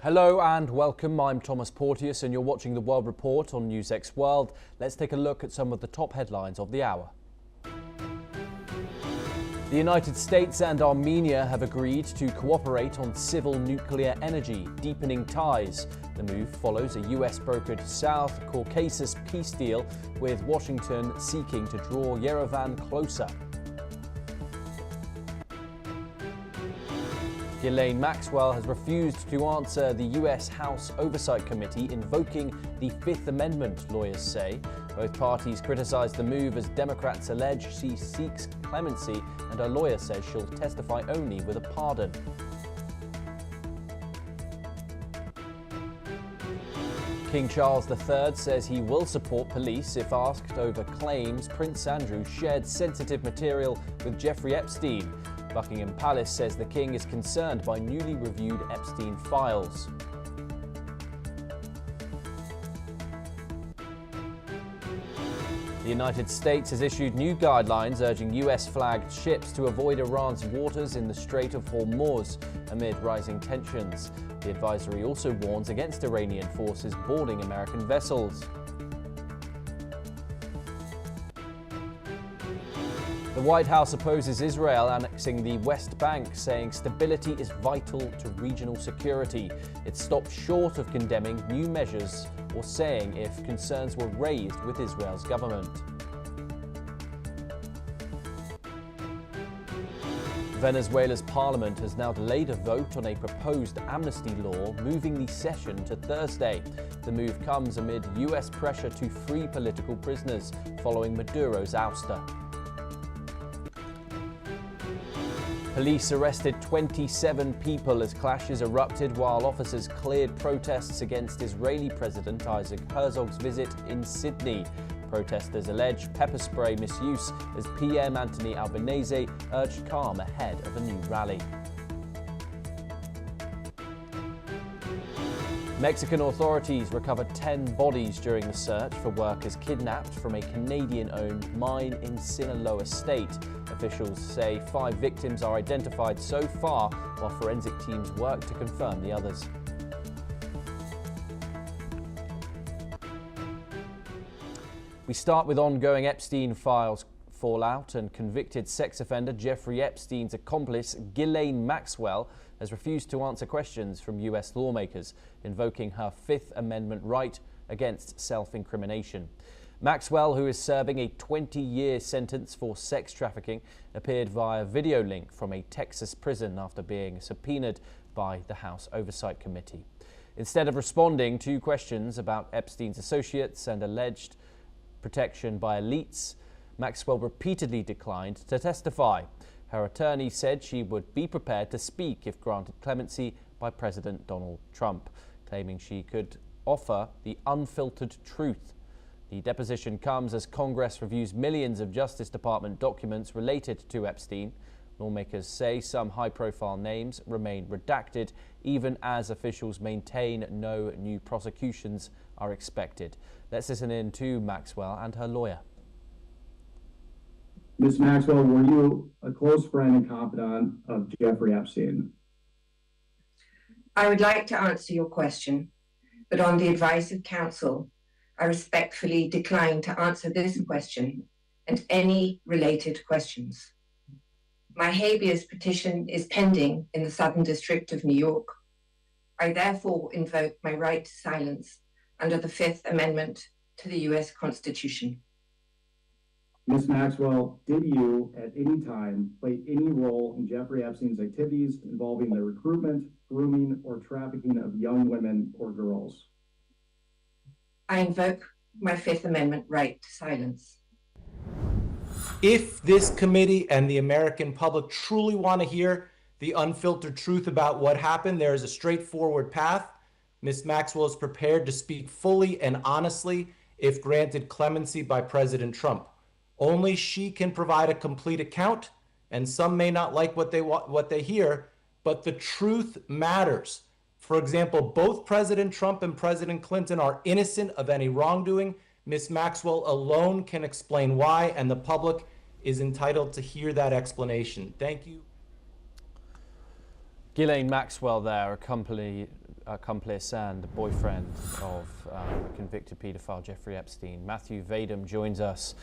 Hello and welcome. I'm Thomas Porteous and you're watching the World Report on NewsX World. Let's take a look at some of the top headlines of the hour. The United States and Armenia have agreed to cooperate on civil nuclear energy, deepening ties. The move follows a US-brokered South Caucasus peace deal, with Washington seeking to draw Yerevan closer. Ghislaine Maxwell has refused to answer the US House Oversight Committee invoking the Fifth Amendment, lawyers say. Both parties criticise the move as Democrats allege she seeks clemency, and her lawyer says she'll testify only with a pardon. King Charles III says he will support police if asked over claims Prince Andrew shared sensitive material with Jeffrey Epstein. Buckingham Palace says the King is concerned by newly reviewed Epstein files. The United States has issued new guidelines urging US-flagged ships to avoid Iran's waters in the Strait of Hormuz amid rising tensions. The advisory also warns against Iranian forces boarding American vessels. The White House opposes Israel annexing the West Bank, saying stability is vital to regional security. It stopped short of condemning new measures or saying if concerns were raised with Israel's government. Venezuela's parliament has now delayed a vote on a proposed amnesty law, moving the session to Thursday. The move comes amid US pressure to free political prisoners following Maduro's ouster. Police arrested 27 people as clashes erupted while officers cleared protests against Israeli President Isaac Herzog's visit in Sydney. Protesters allege pepper spray misuse as PM Anthony Albanese urged calm ahead of a new rally. Mexican authorities recovered 10 bodies during the search for workers kidnapped from a Canadian-owned mine in Sinaloa State. Officials say 5 victims are identified so far, while forensic teams work to confirm the others. We start with ongoing Epstein files fallout, and convicted sex offender Jeffrey Epstein's accomplice Ghislaine Maxwell has refused to answer questions from US lawmakers, invoking her Fifth Amendment right against self-incrimination. Maxwell, who is serving a 20-year sentence for sex trafficking, appeared via video link from a Texas prison after being subpoenaed by the House Oversight Committee. Instead of responding to questions about Epstein's associates and alleged protection by elites, Maxwell repeatedly declined to testify. Her attorney said she would be prepared to speak if granted clemency by President Donald Trump, claiming she could offer the unfiltered truth. The deposition comes as Congress reviews millions of Justice Department documents related to Epstein. Lawmakers say some high-profile names remain redacted, even as officials maintain no new prosecutions are expected. Let's listen in to Maxwell and her lawyer. Ms. Maxwell, were you a close friend and confidant of Jeffrey Epstein? I would like to answer your question, but on the advice of counsel, I respectfully decline to answer this question and any related questions. My habeas petition is pending in the Southern District of New York. I therefore invoke my right to silence under the Fifth Amendment to the US Constitution. Ms. Maxwell, did you at any time play any role in Jeffrey Epstein's activities involving the recruitment, grooming, or trafficking of young women or girls? I invoke my Fifth Amendment right to silence. If this committee and the American public truly want to hear the unfiltered truth about what happened, there is a straightforward path. Ms. Maxwell is prepared to speak fully and honestly if granted clemency by President Trump. Only she can provide a complete account, and some may not like what they hear, but the truth matters. For example, both President Trump and President Clinton are innocent of any wrongdoing. Ms. Maxwell alone can explain why, and the public is entitled to hear that explanation. Thank you. Ghislaine Maxwell there, accomplice and boyfriend of convicted paedophile Jeffrey Epstein. Matthew Vadum joins us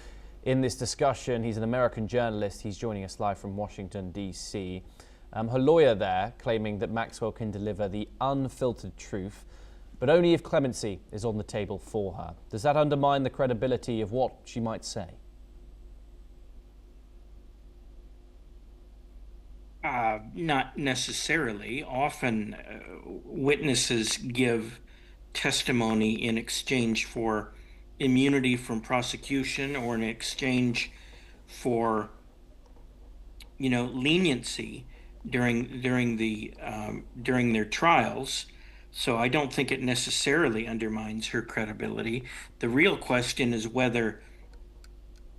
in this discussion. He's an American journalist. He's joining us live from Washington, D.C. Her lawyer there claiming that Maxwell can deliver the unfiltered truth, but only if clemency is on the table for her. Does that undermine the credibility of what she might say? Not necessarily. Often witnesses give testimony in exchange for immunity from prosecution or in exchange for, leniency during their trials. So I don't think it necessarily undermines her credibility. The real question is whether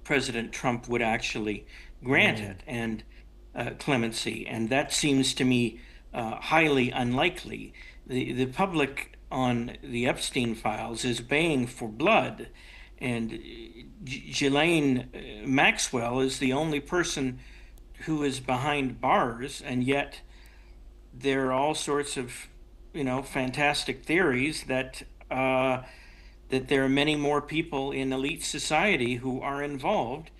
President Trump would actually grant it and clemency, and that seems to me highly unlikely. The public on the Epstein files is baying for blood, and Ghislaine Maxwell is the only person who is behind bars, and yet there are all sorts of fantastic theories that there are many more people in elite society who are involved,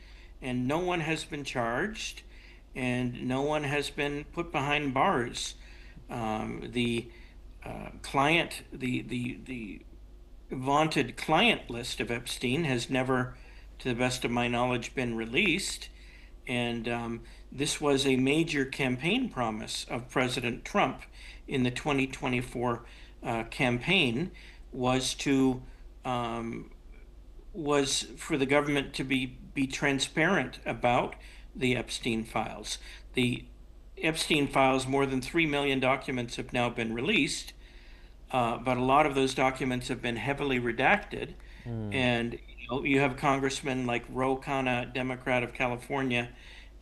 and no one has been charged and no one has been put behind bars. The vaunted client list of Epstein has never, to the best of my knowledge, been released. And this was a major campaign promise of President Trump in the 2024 campaign, was for the government to be transparent about the Epstein files. The Epstein files, more than 3 million documents have now been released, but a lot of those documents have been heavily redacted. And you have congressmen like Ro Khanna, Democrat of California,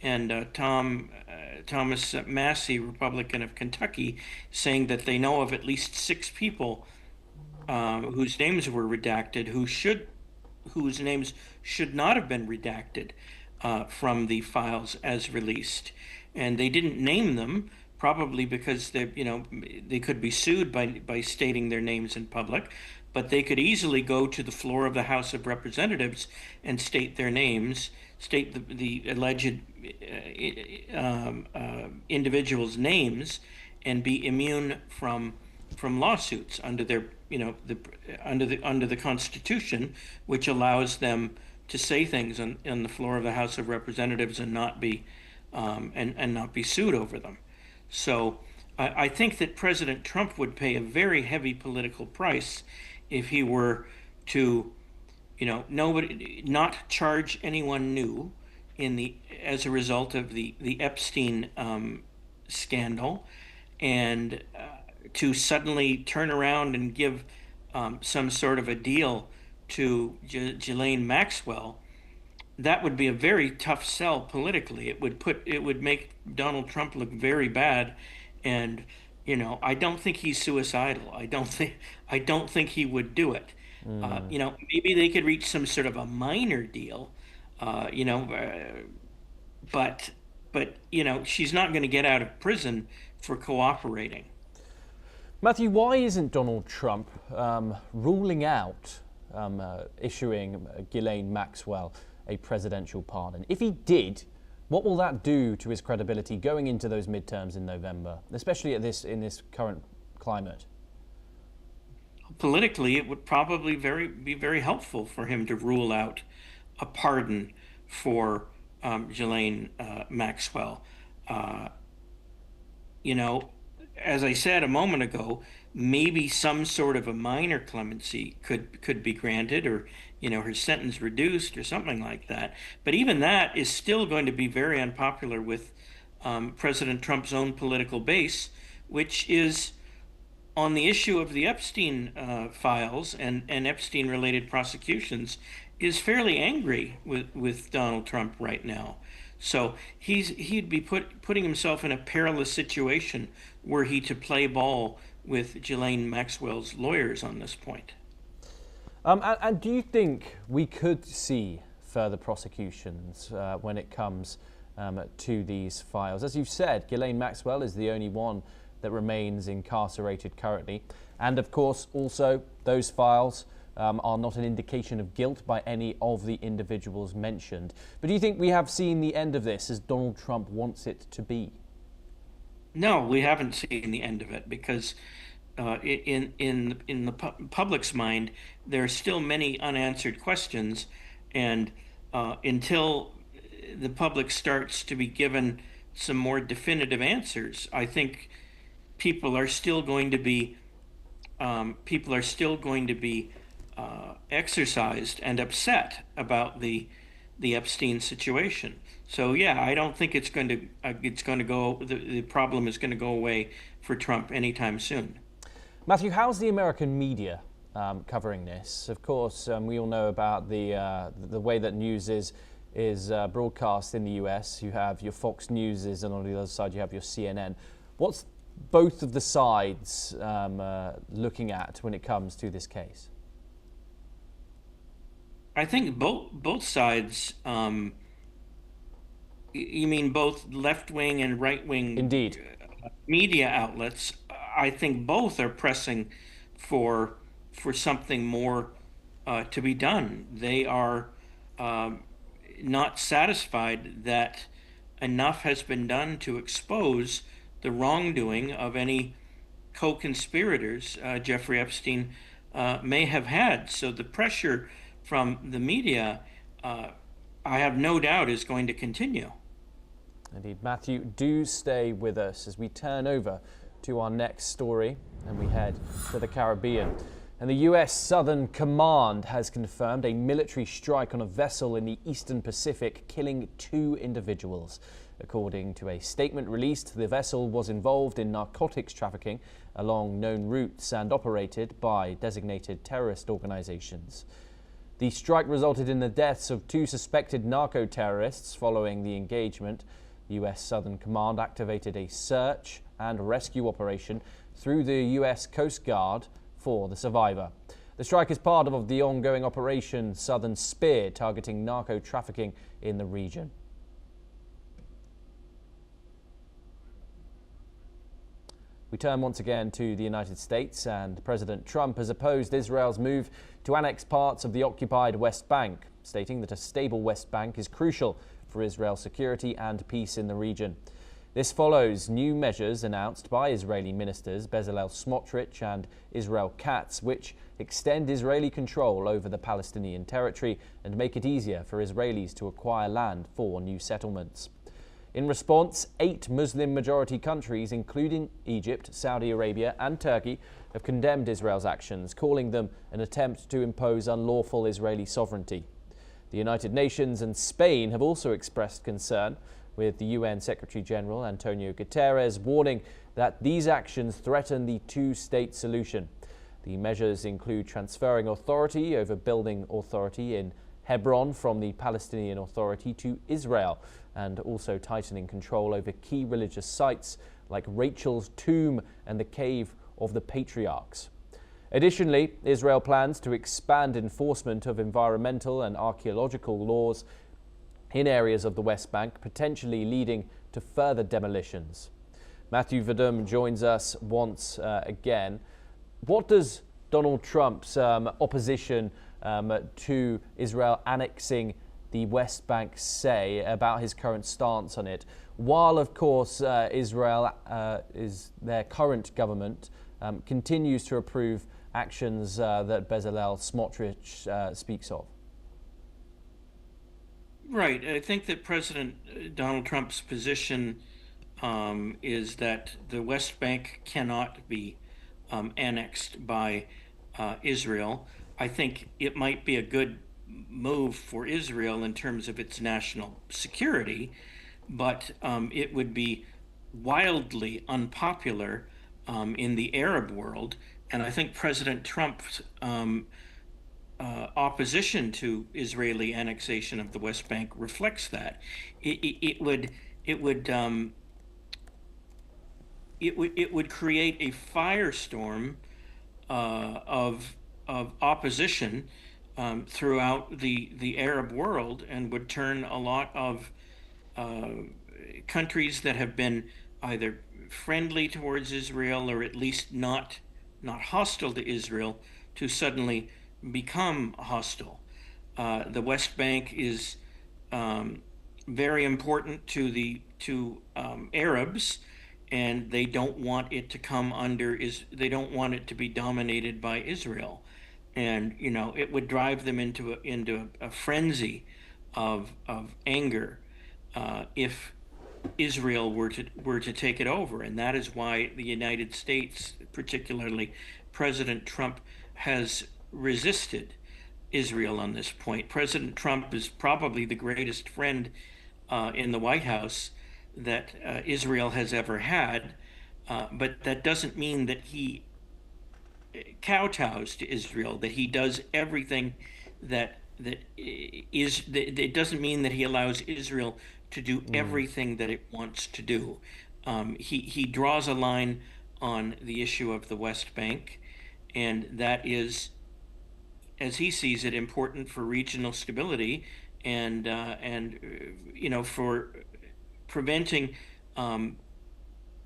and Thomas Massie, Republican of Kentucky, saying that they know of at least 6 people whose names were redacted, whose names should not have been redacted from the files as released. And they didn't name them, probably because they could be sued by stating their names in public, but they could easily go to the floor of the House of Representatives and state their names, state the alleged individuals' names, and be immune from lawsuits under their under the Constitution, which allows them to say things on the floor of the House of Representatives and not be not be sued over them. So I think that President Trump would pay a very heavy political price if he were to, not charge anyone new as a result of the Epstein scandal, and to suddenly turn around and give some sort of a deal to Ghislaine Maxwell. That would be a very tough sell politically. It would make Donald Trump look very bad, and I don't think he's suicidal. I don't think he would do it. Maybe they could reach some sort of a minor deal, but she's not going to get out of prison for cooperating. Matthew, why isn't Donald Trump ruling out issuing Ghislaine Maxwell a presidential pardon? If he did, what will that do to his credibility going into those midterms in November, especially in this current climate? Politically, it would probably be very helpful for him to rule out a pardon for Ghislaine Maxwell. As I said a moment ago, maybe some sort of a minor clemency could be granted, or her sentence reduced or something like that. But even that is still going to be very unpopular with President Trump's own political base, which is on the issue of the Epstein files and Epstein-related prosecutions, is fairly angry with Donald Trump right now. So he'd be putting himself in a perilous situation were he to play ball with Ghislaine Maxwell's lawyers on this point. And do you think we could see further prosecutions when it comes to these files? As you've said, Ghislaine Maxwell is the only one that remains incarcerated currently. And of course, also, those files are not an indication of guilt by any of the individuals mentioned. But do you think we have seen the end of this as Donald Trump wants it to be? No, we haven't seen the end of it, because in the public's mind, there are still many unanswered questions, and until the public starts to be given some more definitive answers, I think people are still going to be exercised and upset about the Epstein situation. So yeah, I don't think it's going to go. The problem is going to go away for Trump anytime soon. Matthew, how's the American media covering this? Of course, we all know about the way that news is broadcast in the US. You have your Fox Newses, and on the other side you have your CNN. What's both of the sides looking at when it comes to this case? I think both sides. You mean both left-wing and right-wing? Indeed. Media outlets. I think both are pressing for something more to be done. They are not satisfied that enough has been done to expose the wrongdoing of any co-conspirators Jeffrey Epstein may have had. So the pressure from the media, I have no doubt, is going to continue. Indeed. Matthew, do stay with us as we turn over to our next story and we head to the Caribbean. And the US Southern Command has confirmed a military strike on a vessel in the Eastern Pacific, killing 2 individuals. According to a statement released, the vessel was involved in narcotics trafficking along known routes and operated by designated terrorist organizations. The strike resulted in the deaths of 2 suspected narco terrorists. Following the engagement, the US Southern Command activated a search and rescue operation through the US Coast Guard for the survivor. The strike is part of the ongoing Operation Southern Spear, targeting narco trafficking in the region. We turn once again to the United States, and President Trump has opposed Israel's move to annex parts of the occupied West Bank, stating that a stable West Bank is crucial for Israel's security and peace in the region. This follows new measures announced by Israeli ministers Bezalel Smotrich and Israel Katz, which extend Israeli control over the Palestinian territory and make it easier for Israelis to acquire land for new settlements. In response, 8 Muslim-majority countries, including Egypt, Saudi Arabia and Turkey, have condemned Israel's actions, calling them an attempt to impose unlawful Israeli sovereignty. The United Nations and Spain have also expressed concern, with the UN Secretary-General Antonio Guterres warning that these actions threaten the 2-state solution. The measures include transferring authority over building authority in Hebron from the Palestinian Authority to Israel, and also tightening control over key religious sites like Rachel's Tomb and the Cave of the Patriarchs. Additionally, Israel plans to expand enforcement of environmental and archaeological laws in areas of the West Bank, potentially leading to further demolitions. Matthew Verdum joins us once again. What does Donald Trump's opposition to Israel annexing the West Bank say about his current stance on it? While, of course, Israel their current government continues to approve actions that Bezalel Smotrich speaks of. Right. I think that President Donald Trump's position is that the West Bank cannot be annexed by Israel. I think it might be a good move for Israel in terms of its national security, but it would be wildly unpopular in the Arab world. And I think President Trump's opposition to Israeli annexation of the West Bank reflects that. It would create a firestorm of opposition throughout the Arab world, and would turn a lot of countries that have been either friendly towards Israel, or at least not hostile to Israel, to suddenly become hostile. The West Bank is very important to Arabs, and they don't want it to come under they don't want it to be dominated by Israel, and it would drive them into a frenzy of anger if Israel were to take it over. And that is why the United States, particularly President Trump, has resisted Israel on this point. President Trump is probably the greatest friend in the White House that Israel has ever had, but that doesn't mean that he kowtows to Israel, that he does everything it doesn't mean that he allows Israel to do everything that it wants to do. He draws a line on the issue of the West Bank, and that is, as he sees it, important for regional stability and for preventing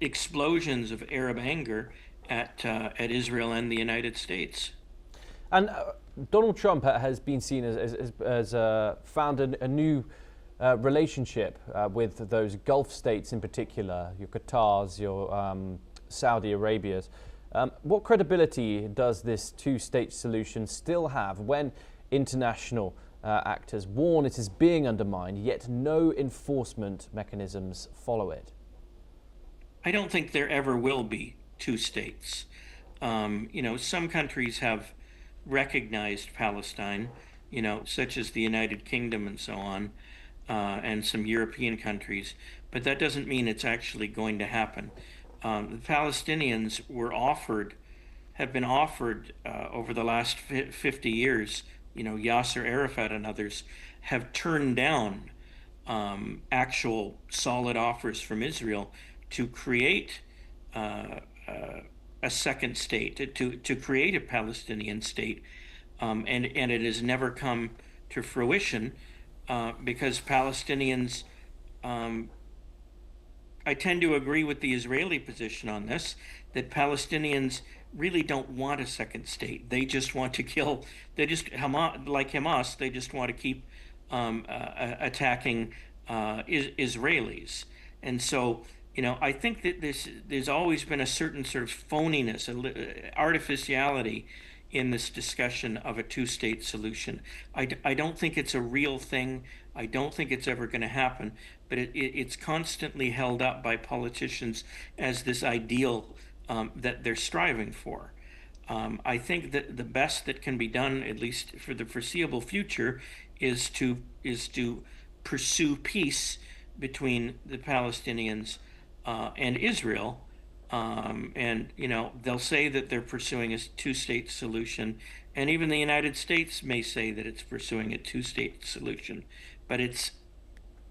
explosions of Arab anger at Israel and the United States. And Donald Trump has been seen as found a new relationship with those Gulf states in particular, your Qatars, your Saudi Arabias. What credibility does this two-state solution still have when international actors warn it is being undermined, yet no enforcement mechanisms follow it? I don't think there ever will be two states. Some countries have recognized Palestine, such as the United Kingdom and so on, and some European countries, but that doesn't mean it's actually going to happen. The Palestinians have been offered over the last 50 years, Yasser Arafat and others have turned down actual solid offers from Israel to create a second state, to create a Palestinian state, and it has never come to fruition because Palestinians, I tend to agree with the Israeli position on this, that Palestinians really don't want a second state. They just want to kill, like Hamas, they just want to keep attacking Israelis. And so, I think that there's always been a certain sort of phoniness, artificiality in this discussion of a two-state solution. I don't think it's a real thing. I don't think it's ever going to happen, but it's constantly held up by politicians as this ideal that they're striving for. I think that the best that can be done, at least for the foreseeable future, is to pursue peace between the Palestinians and Israel. And they'll say that they're pursuing a two-state solution, and even the United States may say that it's pursuing a two-state solution, but it's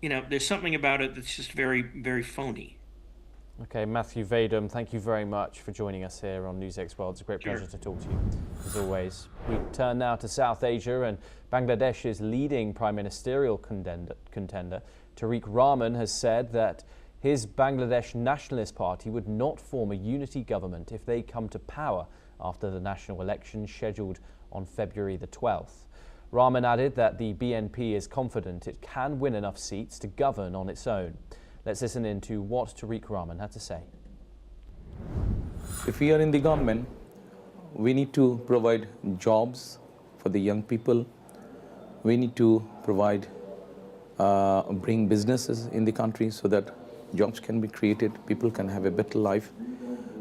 there's something about it that's just very, very phony. Okay, Matthew Vadum, thank you very much for joining us here on NewsX World. It's a great pleasure to talk to you, as always. We turn now to South Asia, and Bangladesh's leading prime ministerial contender, Tariq Rahman, has said that his Bangladesh Nationalist Party would not form a unity government if they come to power after the national election scheduled on February the 12th. Rahman added that the BNP is confident it can win enough seats to govern on its own. Let's listen in to what Tariq Rahman had to say. If we are in the government, we need to provide jobs for the young people. We need to provide, bring businesses in the country so that jobs can be created, people can have a better life.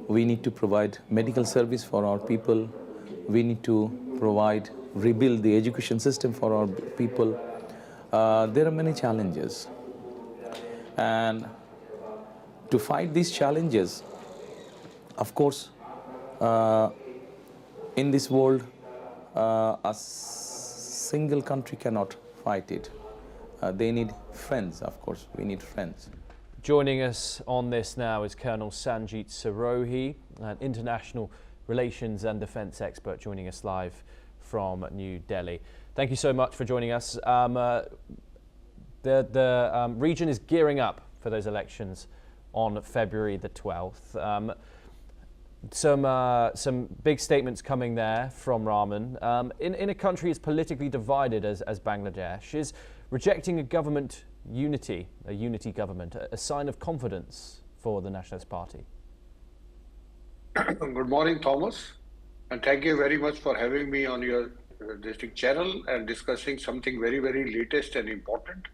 We need to provide medical service for our people. We need to rebuild the education system for our people. There are many challenges. And to fight these challenges, of course, in this world, a single country cannot fight it. They need friends, of course. We need friends. Joining us on this now is Colonel Sanjeet Sirohi, an international relations and defence expert, joining us live from New Delhi. Thank you so much for joining us. The region is gearing up for those elections. on February the 12th. Some big statements coming there from Rahman. In a country as politically divided as Bangladesh, is rejecting a unity government, a sign of confidence for the Nationalist Party? Good morning, Thomas, and thank you very much for having me on your district channel and discussing something very, very latest and important.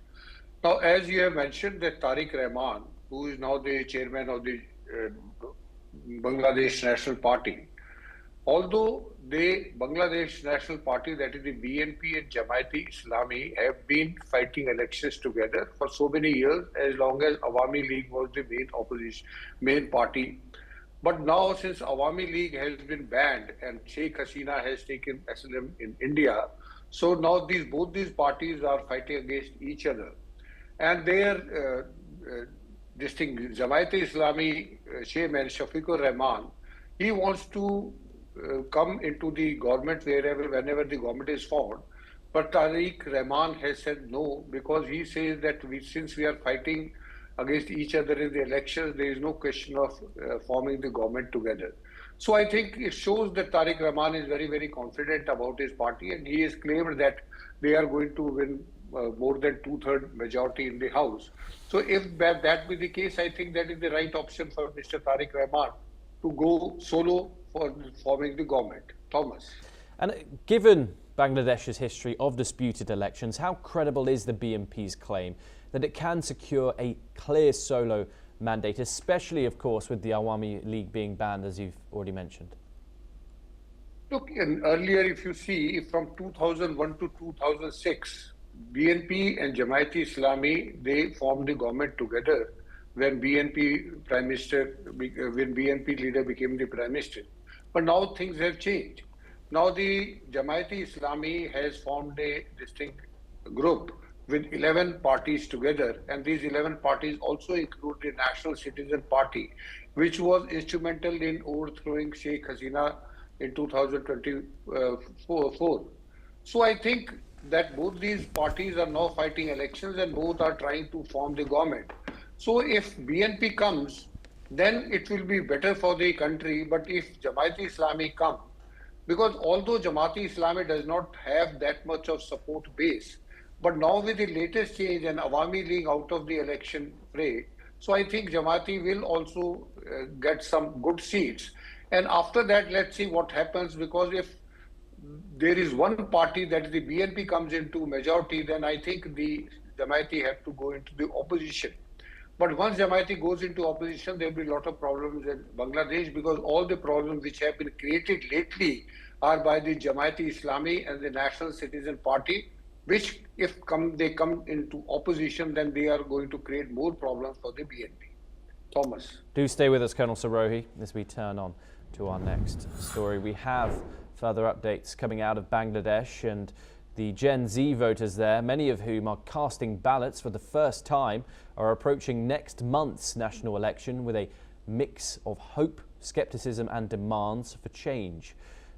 Now, as you have mentioned, that Tariq Rahman, who is now the chairman of the Bangladesh National Party, although the Bangladesh National Party, that is the BNP and Jamaat-e-Islami, have been fighting elections together for so many years, as long as Awami League was the main party. But now, since Awami League has been banned and Sheikh Hasina has taken asylum in India, so now both these parties are fighting against each other. And their Jamaat-e-Islami chairman, Shafiqur Rahman, he wants to come into the government whenever the government is formed. But Tariq Rahman has said no, because he says that since we are fighting against each other in the elections, there is no question of forming the government together. So I think it shows that Tariq Rahman is very, very confident about his party, and he has claimed that they are going to win more than 2/3 majority in the House. So if that be the case, I think that is the right option for Mr. Tariq Rahman to go solo for forming the government. Thomas. And given Bangladesh's history of disputed elections, how credible is the BNP's claim that it can secure a clear solo mandate, especially, of course, with the Awami League being banned, as you've already mentioned? Look, earlier, if you see, from 2001 to 2006, BNP and Jamaat-e-Islami, they formed the government together when BNP leader became the Prime Minister. But now things have changed. Now the Jamaat-e-Islami has formed a distinct group with 11 parties together, and these 11 parties also include the National Citizen Party, which was instrumental in overthrowing Sheikh Hasina in 2024. So I think that both these parties are now fighting elections and both are trying to form the government. So if BNP comes, then it will be better for the country. But if Jamaat-e-Islami come, because although Jamaat-e-Islami does not have that much of support base, but now with the latest change and Awami League out of the election fray, so I think Jamaati will also get some good seats. And after that, let's see what happens, because if there is one party, that is the BNP, comes into majority, then I think the Jamaati have to go into the opposition. But once Jamaati goes into opposition, there will be a lot of problems in Bangladesh, because all the problems which have been created lately are by the Jamaat-e-Islami and the National Citizen Party, which if they come into opposition, then they are going to create more problems for the BNP. Thomas. Do stay with us, Colonel Sarohi, as we turn on to our next story. We have further updates coming out of Bangladesh and the Gen Z voters there, many of whom are casting ballots for the first time, are approaching next month's national election with a mix of hope, skepticism and demands for change.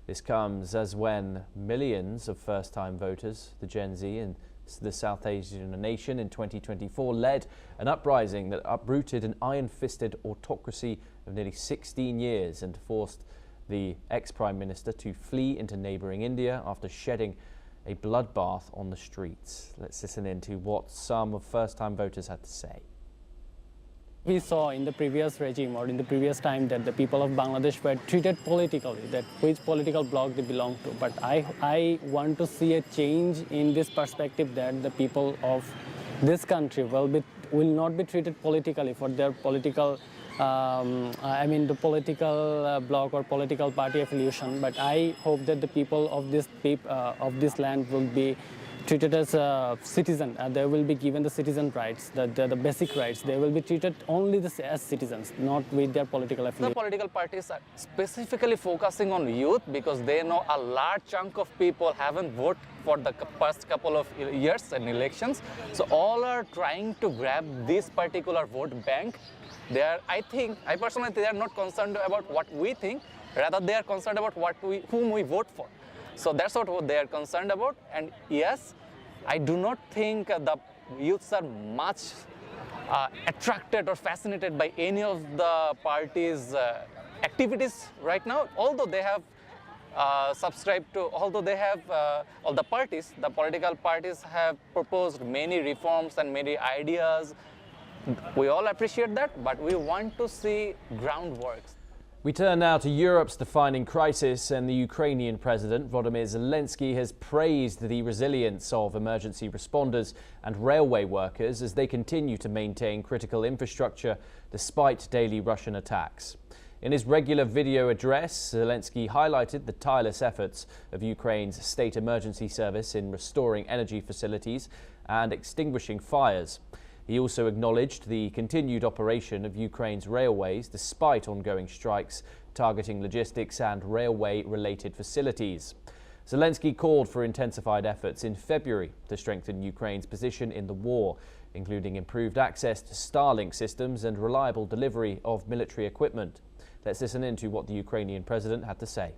This comes as when millions of first-time voters, the Gen Z in the South Asian nation in 2024, led an uprising that uprooted an iron-fisted autocracy of nearly 16 years and forced the ex-Prime Minister to flee into neighbouring India after shedding a bloodbath on the streets. Let's listen in to what some of first-time voters had to say. We saw in the previous regime or in the previous time that the people of Bangladesh were treated politically, that which political bloc they belong to. But I want to see a change in this perspective, that the people of this country will not be treated politically for their political, the political bloc or political party affiliation. But I hope that the people of this land will be treated as a citizen. They will be given the citizen rights, the basic rights. They will be treated only as citizens, not with their political affiliation. The political parties are specifically focusing on youth because they know a large chunk of people haven't voted for the past couple of years in elections. So all are trying to grab this particular vote bank. I personally, they are not concerned about what we think, rather they are concerned about whom we vote for. So that's what they are concerned about. And yes, I do not think the youths are much attracted or fascinated by any of the parties' activities right now, although they have subscribed to, although they have, all the parties, the political parties have proposed many reforms and many ideas. We all appreciate that, but we want to see groundwork. We turn now to Europe's defining crisis, and the Ukrainian President Volodymyr Zelensky has praised the resilience of emergency responders and railway workers as they continue to maintain critical infrastructure despite daily Russian attacks. In his regular video address, Zelensky highlighted the tireless efforts of Ukraine's state emergency service in restoring energy facilities and extinguishing fires. He also acknowledged the continued operation of Ukraine's railways despite ongoing strikes targeting logistics and railway-related facilities. Zelensky called for intensified efforts in February to strengthen Ukraine's position in the war, including improved access to Starlink systems and reliable delivery of military equipment. Let's listen in to what the Ukrainian president had to say.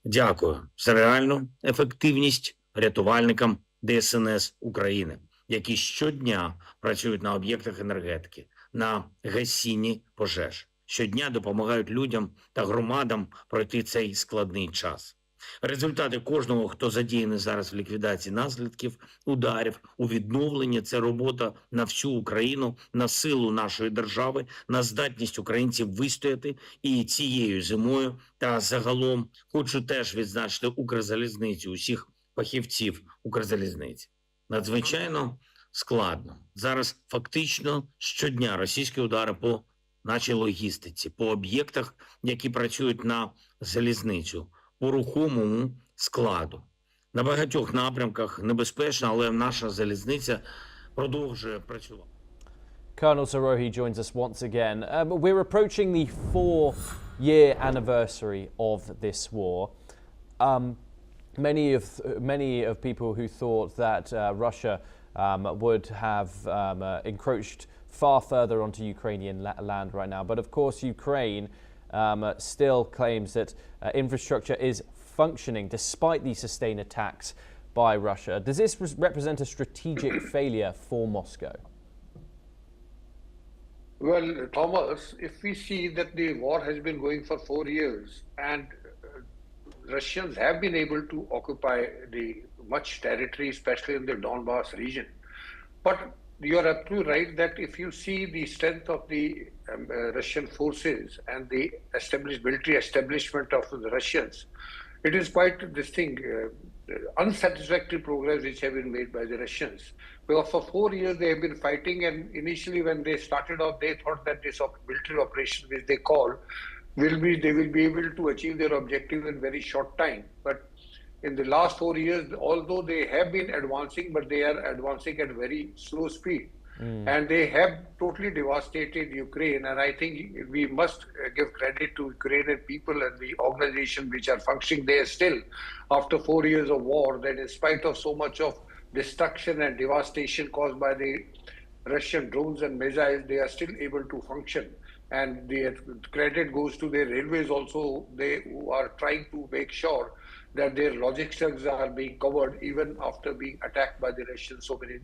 Дякую за реальну ефективність рятувальникам ДСНС України, які щодня працюють на об'єктах енергетики, на гасінні пожеж. Щодня допомагають людям та громадам пройти цей складний час. Результати кожного, хто задіяний зараз в ліквідації наслідків ударів, у відновленні – це робота на всю Україну, на силу нашої держави, на здатність українців вистояти і цією зимою. Та загалом хочу теж відзначити Укрзалізницю, усіх фахівців Укрзалізниці. Надзвичайно складно. Зараз фактично щодня російські удари по нашій логістиці, по об'єктах, які працюють на залізницю, по рухомому складу. На багатьох напрямках небезпечно, але наша залізниця продовжує працювати. Colonel Sorohi joins us once again. We're approaching the 4-year anniversary of this war. Many of people who thought that Russia would have encroached far further onto Ukrainian land right now. But of course, Ukraine still claims that infrastructure is functioning despite the sustained attacks by Russia. Does this represent a strategic failure for Moscow? Well, Thomas, if we see that the war has been going for 4 years and Russians have been able to occupy the much territory, especially in the Donbass region. But you are absolutely right that if you see the strength of the Russian forces and the military establishment of the Russians, it is quite this thing, unsatisfactory progress which have been made by the Russians. Because for 4 years they have been fighting, and initially when they started off, they thought that this military operation, which they call, they will be able to achieve their objective in very short time. But in the last 4 years, although they have been advancing, but they are advancing at very slow speed. And they have totally devastated Ukraine. And I think we must give credit to Ukrainian people and the organization which are functioning there still after 4 years of war, that in spite of so much of destruction and devastation caused by the Russian drones and missiles, they are still able to function. And the credit goes to their railways also, who are trying to make sure that their logistics are being covered even after being attacked by the Russians so many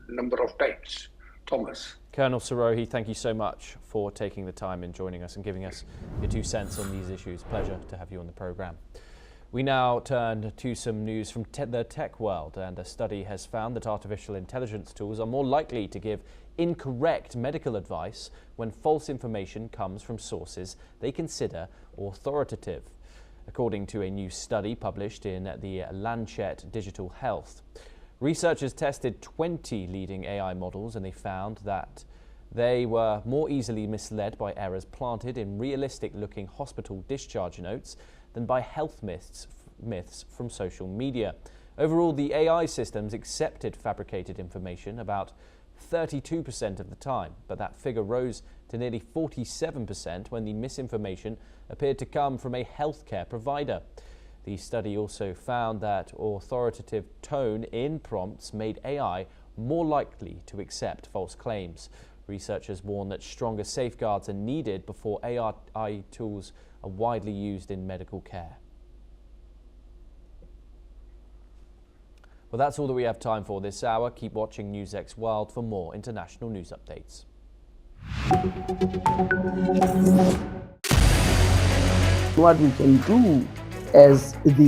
number of times. Thomas. Colonel Sorohi, thank you so much for taking the time and joining us and giving us your 2 cents on these issues. Pleasure to have you on the programme. We now turn to some news from the tech world, and a study has found that artificial intelligence tools are more likely to give incorrect medical advice when false information comes from sources they consider authoritative, according to a new study published in the Lancet Digital Health. Researchers tested 20 leading AI models, and they found that they were more easily misled by errors planted in realistic-looking hospital discharge notes than by health myths from social media. Overall, the AI systems accepted fabricated information about 32% of the time, but that figure rose to nearly 47% when the misinformation appeared to come from a healthcare provider. The study also found that authoritative tone in prompts made AI more likely to accept false claims. Researchers warn that stronger safeguards are needed before AI tools are widely used in medical care. Well, that's all that we have time for this hour. Keep watching NewsX World for more international news updates. What we can do as the